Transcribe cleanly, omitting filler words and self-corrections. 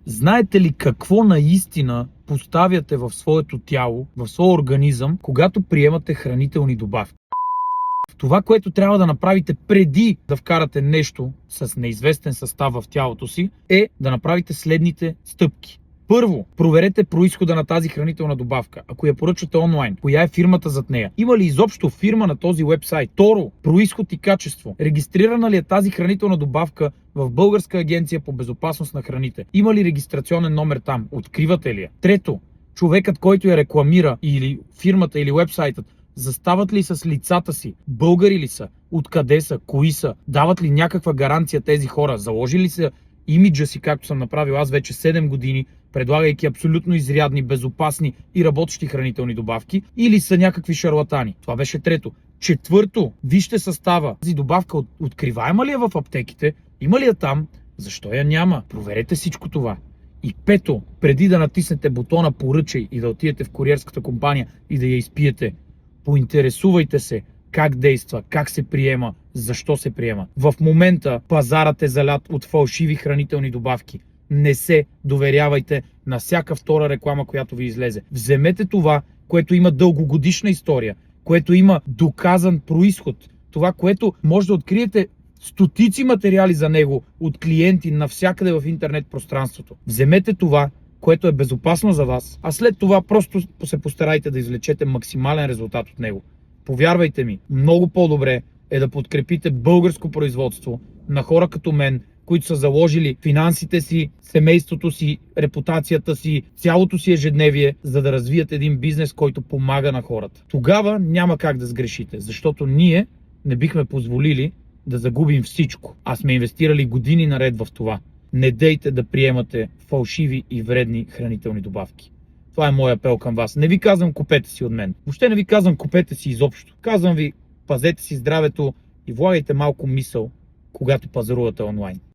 Знаете ли какво наистина поставяте в своето тяло, в своя организъм, когато приемате хранителни добавки? Това, което трябва да направите преди да вкарате нещо с неизвестен състав в тялото си, е да направите следните стъпки. Първо, проверете произхода на тази хранителна добавка. Ако я поръчвате онлайн, коя е фирмата зад нея? Има ли изобщо фирма на този уебсайт? Второ, произход и качество. Регистрирана ли е тази хранителна добавка в Българска агенция по безопасност на храните? Има ли регистрационен номер там? Откривате ли я? Трето, човекът, който я рекламира, или фирмата, или уебсайтът, застават ли с лицата си? Българи ли са? Откъде са? Кои са? Дават ли някаква гаранция тези хора? Заложили ли са имиджа си, както съм направил аз вече 7 години, предлагайки абсолютно изрядни, безопасни и работещи хранителни добавки, или са някакви шарлатани? Това беше трето. Четвърто, вижте състава. Тази добавка откриваема ли е в аптеките? Има ли я там? Защо я няма? Проверете всичко това. И пето, преди да натиснете бутона поръчай и да отидете в куриерската компания и да я изпиете, поинтересувайте се как действа, как се приема, защо се приема. В момента пазарът е залят от фалшиви хранителни добавки. Не се доверявайте на всяка втора реклама, която ви излезе. Вземете това, което има дългогодишна история, което има доказан произход. Това, което може да откриете стотици материали за него от клиенти навсякъде в интернет пространството. Вземете това, което е безопасно за вас, а след това просто се постарайте да извлечете максимален резултат от него. Повярвайте ми, много по-добре е да подкрепите българско производство на хора като мен, които са заложили финансите си, семейството си, репутацията си, цялото си ежедневие, за да развият един бизнес, който помага на хората. Тогава няма как да сгрешите, защото ние не бихме позволили да загубим всичко, а сме инвестирали години наред в това. Не дейте да приемате фалшиви и вредни хранителни добавки. Това е моят апел към вас. Не ви казвам купете си от мен. Въобще не ви казвам купете си изобщо. Казвам ви пазете си здравето и влагайте малко мисъл, когато пазарувате онлайн.